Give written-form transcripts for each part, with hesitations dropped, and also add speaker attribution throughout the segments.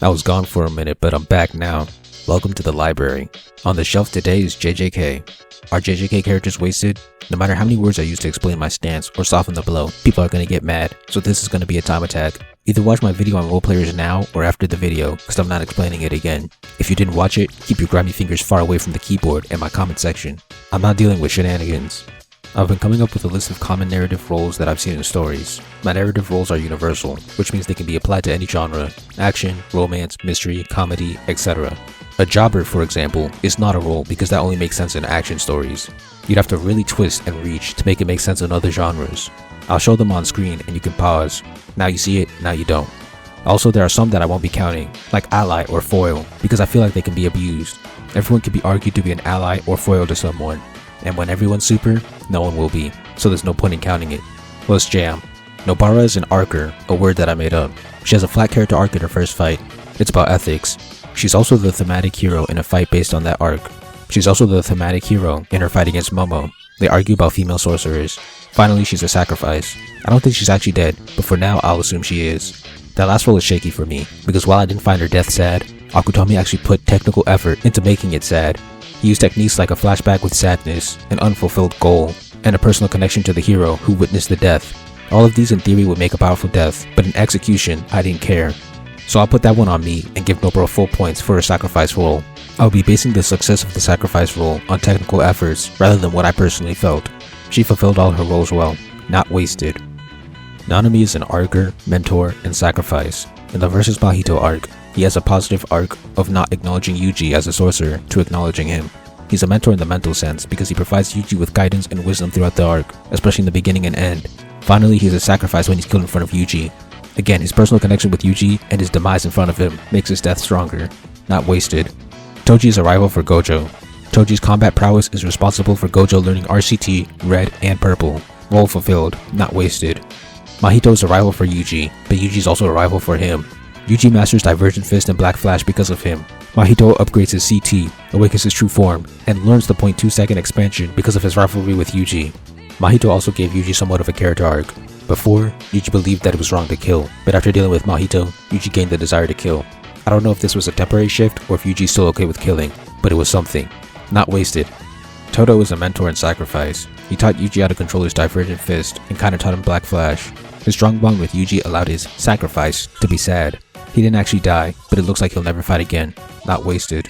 Speaker 1: I was gone for a minute, but I'm back now. Welcome to the library. On the shelf today is JJK. Are JJK characters wasted? No matter how many words I use to explain my stance or soften the blow, people are going to get mad, so this is going to be a time attack. Either watch my video on roleplayers now or after the video, because I'm not explaining it again. If you didn't watch it, keep your grimy fingers far away from the keyboard and my comment section. I'm not dealing with shenanigans. I've been coming up with a list of common narrative roles that I've seen in stories. My narrative roles are universal, which means they can be applied to any genre: action, romance, mystery, comedy, etc. A jobber, for example, is not a role because that only makes sense in action stories. You'd have to really twist and reach to make it make sense in other genres. I'll show them on screen and you can pause. Now you see it, now you don't. Also, there are some that I won't be counting, like ally or foil, because I feel like they can be abused. Everyone can be argued to be an ally or foil to someone. And when everyone's super, no one will be, so there's no point in counting it. Let's jam. Nobara is an archer, a word that I made up. She has a flat character arc in her first fight. It's about ethics. She's also the thematic hero in a fight based on that arc. She's also the thematic hero in her fight against Momo. They argue about female sorcerers. Finally, she's a sacrifice. I don't think she's actually dead, but for now I'll assume she is. That last role is shaky for me, because while I didn't find her death sad, Akutami actually put technical effort into making it sad. He used techniques like a flashback with sadness, an unfulfilled goal, and a personal connection to the hero who witnessed the death. All of these in theory would make a powerful death, but in execution, I didn't care. So I'll put that one on me and give Nobara full points for her sacrifice role. I'll be basing the success of the sacrifice role on technical efforts rather than what I personally felt. She fulfilled all her roles well, not wasted. Nanami is an archer, mentor, and sacrifice. In the Versus Mahito arc, he has a positive arc of not acknowledging Yuji as a sorcerer to acknowledging him. He's a mentor in the mental sense because he provides Yuji with guidance and wisdom throughout the arc, especially in the beginning and end. Finally, he's a sacrifice when he's killed in front of Yuji. Again, his personal connection with Yuji and his demise in front of him makes his death stronger, not wasted. Toji is a rival for Gojo. Toji's combat prowess is responsible for Gojo learning RCT, red, and purple. Role fulfilled, not wasted. Mahito is a rival for Yuji, but Yuji is also a rival for him. Yuji masters Divergent Fist and Black Flash because of him. Mahito upgrades his CT, awakens his true form, and learns the 0.2-second expansion because of his rivalry with Yuji. Mahito also gave Yuji somewhat of a character arc. Before, Yuji believed that it was wrong to kill, but after dealing with Mahito, Yuji gained the desire to kill. I don't know if this was a temporary shift or if Yuji's still okay with killing, but it was something. Not wasted. Todo is a mentor in sacrifice. He taught Yuji how to control his Divergent Fist and kinda taught him Black Flash. His strong bond with Yuji allowed his sacrifice to be sad. He didn't actually die, but it looks like he'll never fight again. Not wasted.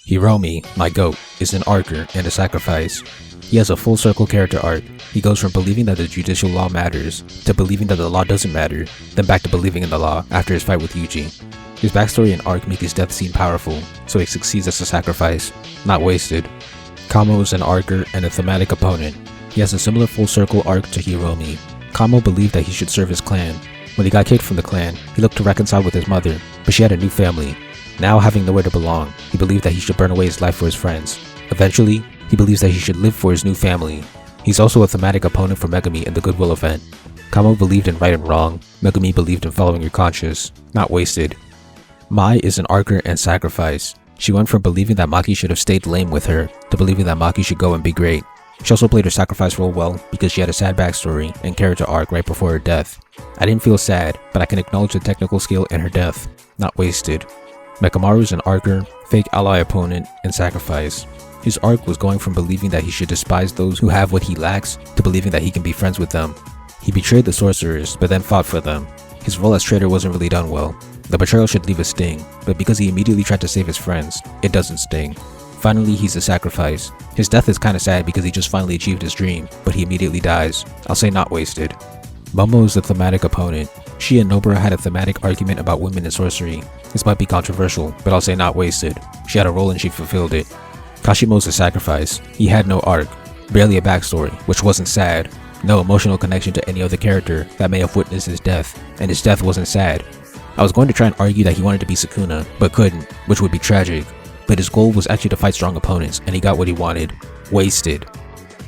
Speaker 1: Hiromi, my goat, is an archer and a sacrifice. He has a full circle character arc. He goes from believing that the judicial law matters, to believing that the law doesn't matter, then back to believing in the law after his fight with Yuji. His backstory and arc make his death seem powerful, so he succeeds as a sacrifice. Not wasted. Kamo is an archer and a thematic opponent. He has a similar full circle arc to Hiromi. Kamo believed that he should serve his clan. When he got kicked from the clan, he looked to reconcile with his mother, but she had a new family. Now having nowhere to belong, he believed that he should burn away his life for his friends. Eventually, he believes that he should live for his new family. He's also a thematic opponent for Megumi in the Goodwill event. Kamo believed in right and wrong, Megumi believed in following your conscience. Not wasted. Mai is an archer and sacrifice. She went from believing that Maki should have stayed lame with her, to believing that Maki should go and be great. She also played her sacrifice role well because she had a sad backstory and character arc right before her death. I didn't feel sad, but I can acknowledge the technical skill in her death. Not wasted. Mechamaru is an archer, fake ally opponent, and sacrifice. His arc was going from believing that he should despise those who have what he lacks, to believing that he can be friends with them. He betrayed the sorcerers, but then fought for them. His role as traitor wasn't really done well. The betrayal should leave a sting, but because he immediately tried to save his friends, it doesn't sting. Finally, he's a sacrifice. His death is kinda sad because he just finally achieved his dream, but he immediately dies. I'll say not wasted. Momo is the thematic opponent. She and Nobara had a thematic argument about women and sorcery. This might be controversial, but I'll say not wasted. She had a role and she fulfilled it. Kashimo is a sacrifice. He had no arc, barely a backstory, which wasn't sad. No emotional connection to any other character that may have witnessed his death, and his death wasn't sad. I was going to try and argue that he wanted to be Sukuna, but couldn't, which would be tragic. But his goal was actually to fight strong opponents, and he got what he wanted. Wasted.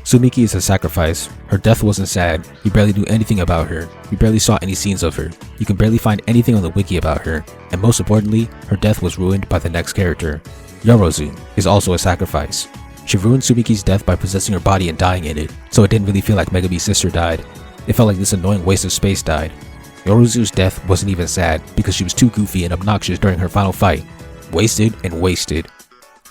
Speaker 1: Tsumiki is a sacrifice. Her death wasn't sad. You barely knew anything about her. You barely saw any scenes of her. You can barely find anything on the wiki about her. And most importantly, her death was ruined by the next character. Yorozu is also a sacrifice. She ruined Tsumiki's death by possessing her body and dying in it, so it didn't really feel like Megumi's sister died. It felt like this annoying waste of space died. Yorozu's death wasn't even sad because she was too goofy and obnoxious during her final fight. Wasted and wasted.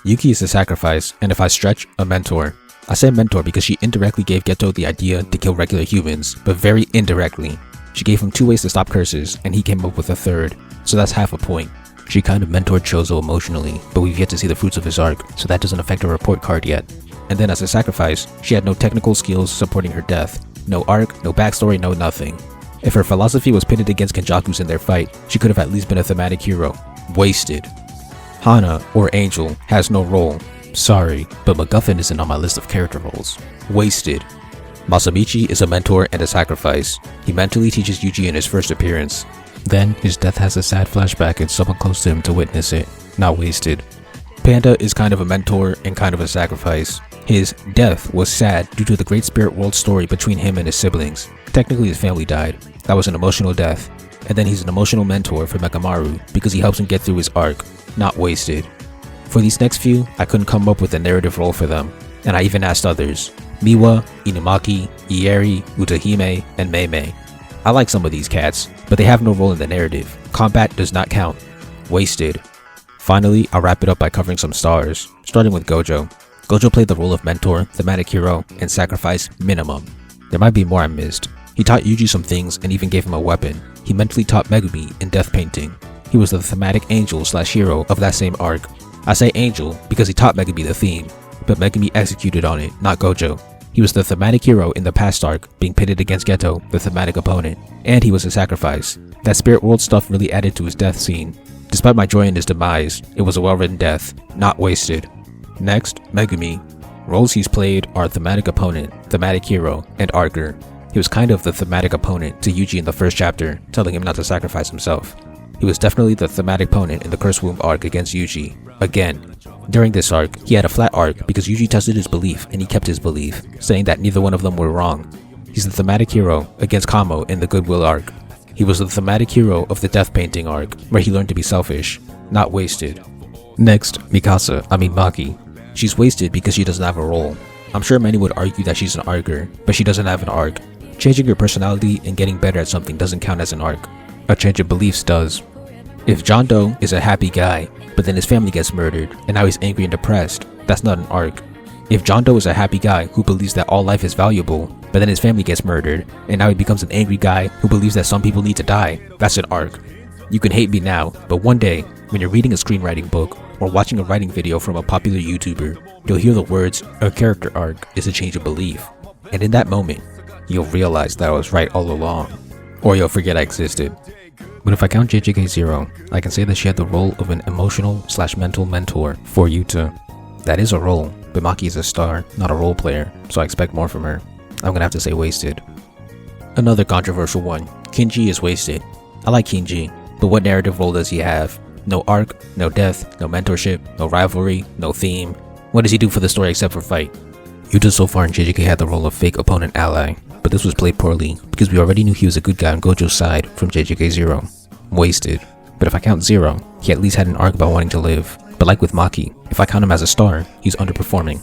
Speaker 1: Yuki is a sacrifice, and if I stretch, a mentor. I say mentor because she indirectly gave Geto the idea to kill regular humans, but very indirectly. She gave him 2 ways to stop curses, and he came up with a 3rd, so that's half a point. She kind of mentored Chozo emotionally, but we've yet to see the fruits of his arc, so that doesn't affect her report card yet. And then as a sacrifice, she had no technical skills supporting her death. No arc, no backstory, no nothing. If her philosophy was pitted against Kenjaku's in their fight, she could have at least been a thematic hero. Wasted. Hana, or Angel, has no role. Sorry, but MacGuffin isn't on my list of character roles. Wasted. Masamichi is a mentor and a sacrifice. He mentally teaches Yuji in his first appearance. Then, his death has a sad flashback and someone close to him to witness it. Not wasted. Panda is kind of a mentor and kind of a sacrifice. His death was sad due to the Great Spirit World story between him and his siblings. Technically his family died. That was an emotional death. And then he's an emotional mentor for Mechamaru because he helps him get through his arc. Not wasted. For these next few, I couldn't come up with a narrative role for them. And I even asked others. Miwa, Inumaki, Ieri, Utahime, and Meme. I like some of these cats, but they have no role in the narrative. Combat does not count. Wasted. Finally, I'll wrap it up by covering some stars, starting with Gojo. Gojo played the role of mentor, thematic hero, and sacrifice minimum. There might be more I missed. He taught Yuji some things and even gave him a weapon. He mentally taught Megumi in death painting. He was the thematic angel/hero of that same arc. I say angel because he taught Megumi the theme, but Megumi executed on it, not Gojo. He was the thematic hero in the past arc, being pitted against Geto, the thematic opponent, and he was a sacrifice. That spirit world stuff really added to his death scene. Despite my joy in his demise, it was a well-written death, not wasted. Next, Megumi. Roles he's played are thematic opponent, thematic hero, and archer. He was kind of the thematic opponent to Yuji in the first chapter, telling him not to sacrifice himself. He was definitely the thematic opponent in the Curse Womb arc against Yuji. Again. During this arc, he had a flat arc because Yuji tested his belief and he kept his belief, saying that neither one of them were wrong. He's the thematic hero against Kamo in the Goodwill arc. He was the thematic hero of the Death Painting arc, where he learned to be selfish, not wasted. Next, Maki. She's wasted because she doesn't have a role. I'm sure many would argue that she's an archer, but she doesn't have an arc. Changing your personality and getting better at something doesn't count as an arc. A change of beliefs does. If John Doe is a happy guy, but then his family gets murdered, and now he's angry and depressed, that's not an arc. If John Doe is a happy guy who believes that all life is valuable, but then his family gets murdered, and now he becomes an angry guy who believes that some people need to die, that's an arc. You can hate me now, but one day, when you're reading a screenwriting book, or watching a writing video from a popular YouTuber, you'll hear the words, a character arc is a change of belief. And in that moment, you'll realize that I was right all along. Or you'll forget I existed. But if I count JJK 0, I can say that she had the role of an emotional/mental mentor for Yuta. That is a role, but Maki is a star, not a role player, so I expect more from her. I'm gonna have to say wasted. Another controversial one, Kinji is wasted. I like Kinji, but what narrative role does he have? No arc, no death, no mentorship, no rivalry, no theme. What does he do for the story except for fight? Yuta so far in JJK had the role of fake opponent ally, but this was played poorly because we already knew he was a good guy on Gojo's side from JJK 0. Wasted. But if I count 0, he at least had an arc about wanting to live. But like with Maki, if I count him as a star, he's underperforming.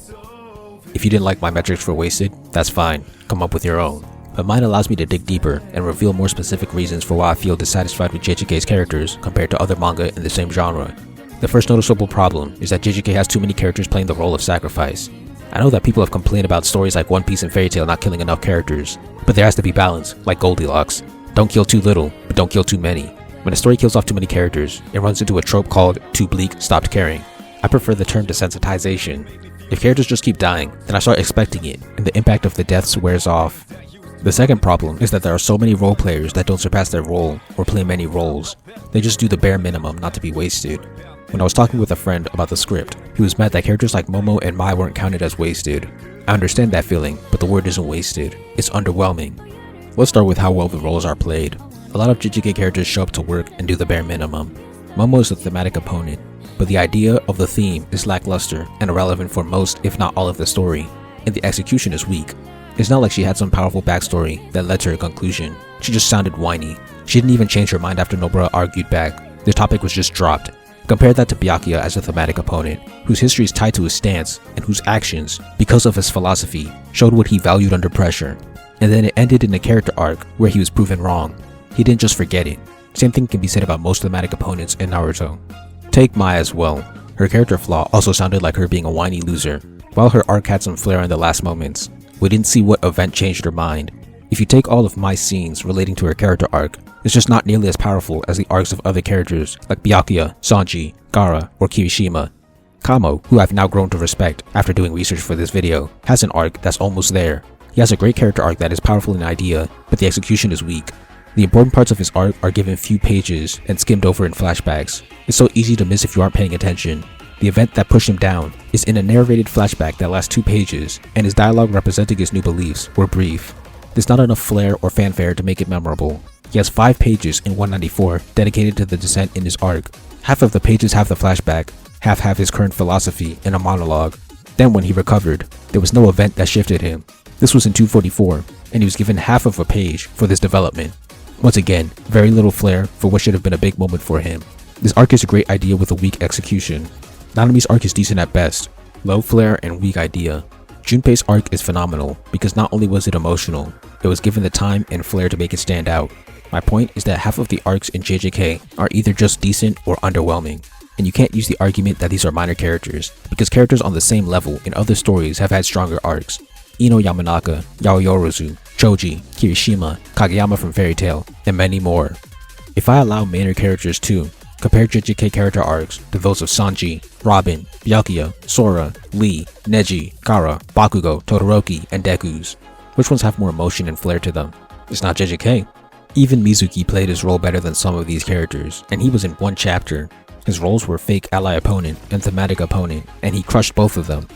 Speaker 1: If you didn't like my metrics for wasted, that's fine, come up with your own. But mine allows me to dig deeper and reveal more specific reasons for why I feel dissatisfied with JJK's characters compared to other manga in the same genre. The first noticeable problem is that JJK has too many characters playing the role of sacrifice. I know that people have complained about stories like One Piece and Fairy Tail not killing enough characters, but there has to be balance, like Goldilocks. Don't kill too little, but don't kill too many. When a story kills off too many characters, it runs into a trope called too bleak, stopped caring. I prefer the term desensitization. If characters just keep dying, then I start expecting it, and the impact of the deaths wears off. The second problem is that there are so many role players that don't surpass their role or play many roles. They just do the bare minimum not to be wasted. When I was talking with a friend about the script, he was mad that characters like Momo and Mai weren't counted as wasted. I understand that feeling, but the word isn't wasted. It's underwhelming. Let's start with how well the roles are played. A lot of JJK characters show up to work and do the bare minimum. Momo is a thematic opponent, but the idea of the theme is lackluster and irrelevant for most, if not all of the story, and the execution is weak. It's not like she had some powerful backstory that led to her conclusion. She just sounded whiny. She didn't even change her mind after Nobara argued back. The topic was just dropped. Compare that to Byakuya as a thematic opponent, whose history is tied to his stance, and whose actions, because of his philosophy, showed what he valued under pressure. And then it ended in a character arc where he was proven wrong. he didn't just forget it. Same thing can be said about most thematic opponents in Naruto. Take Mai as well. Her character flaw also sounded like her being a whiny loser. While her arc had some flair in the last moments, we didn't see what event changed her mind. If you take all of Mai's scenes relating to her character arc, it's just not nearly as powerful as the arcs of other characters like Byakuya, Sanji, Gaara, or Kirishima. Kamo, who I've now grown to respect after doing research for this video, has an arc that's almost there. He has a great character arc that is powerful in idea, but the execution is weak. The important parts of his arc are given few pages and skimmed over in flashbacks. It's so easy to miss if you aren't paying attention. The event that pushed him down is in a narrated flashback that lasts 2 pages, and his dialogue representing his new beliefs were brief. There's not enough flair or fanfare to make it memorable. He has 5 pages in 194 dedicated to the descent in his arc. Half of the pages have the flashback, half have his current philosophy in a monologue. Then when he recovered, there was no event that shifted him. This was in 244, and he was given half of a page for this development. Once again, very little flair for what should have been a big moment for him. This arc is a great idea with a weak execution. Nanami's arc is decent at best, low flair and weak idea. Junpei's arc is phenomenal because not only was it emotional, it was given the time and flair to make it stand out. My point is that half of the arcs in JJK are either just decent or underwhelming, and you can't use the argument that these are minor characters, because characters on the same level in other stories have had stronger arcs. Ino Yamanaka, yorozu, Choji, Kirishima, Kageyama from Fairy Tail, and many more. If I allow minor characters too, compare JJK character arcs to those of Sanji, Robin, Byakuya, Sora, Lee, Neji, Gaara, Bakugo, Todoroki, and Deku's. Which ones have more emotion and flair to them? It's not JJK. Even Mizuki played his role better than some of these characters, and he was in 1 chapter. His roles were fake ally opponent and thematic opponent, and he crushed both of them.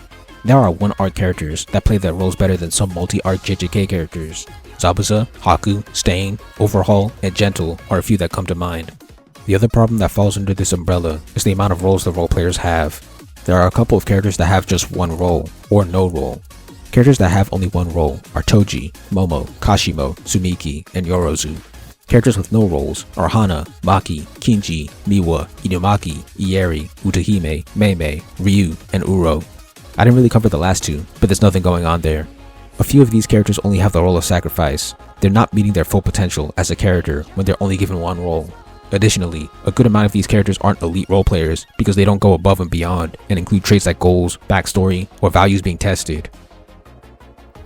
Speaker 1: There are 1-arc characters that play their roles better than some multi-arc JJK characters. Zabuza, Haku, Stain, Overhaul, and Gentle are a few that come to mind. The other problem that falls under this umbrella is the amount of roles the role players have. There are a couple of characters that have just 1 role, or no role. Characters that have only 1 role are Toji, Momo, Kashimo, Tsumiki, and Yorozu. Characters with no roles are Hana, Maki, Kinji, Miwa, Inumaki, Ieri, Utahime, Meme, Ryu, and Uro. I didn't really cover the last 2, but there's nothing going on there. A few of these characters only have the role of sacrifice. They're not meeting their full potential as a character when they're only given 1 role. Additionally, a good amount of these characters aren't elite role players because they don't go above and beyond and include traits like goals, backstory, or values being tested.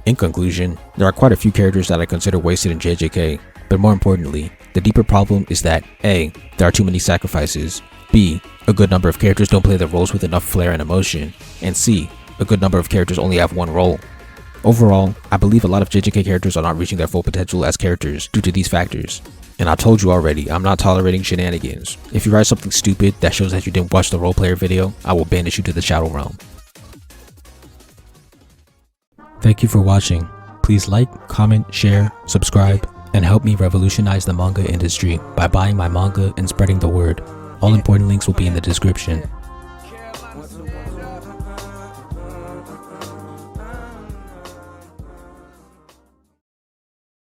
Speaker 1: In conclusion, there are quite a few characters that I consider wasted in JJK, but more importantly, the deeper problem is that A. There are too many sacrifices, B. A good number of characters don't play their roles with enough flair and emotion, and C. A good number of characters only have 1 role. Overall, I believe a lot of JJK characters are not reaching their full potential as characters due to these factors. And I told you already, I'm not tolerating shenanigans. If you write something stupid that shows that you didn't watch the roleplayer video, I will banish you to the Shadow Realm. Thank you for watching. Please like, comment, share, subscribe, and help me revolutionize the manga industry by buying my manga and spreading the word. All important links will be in the description.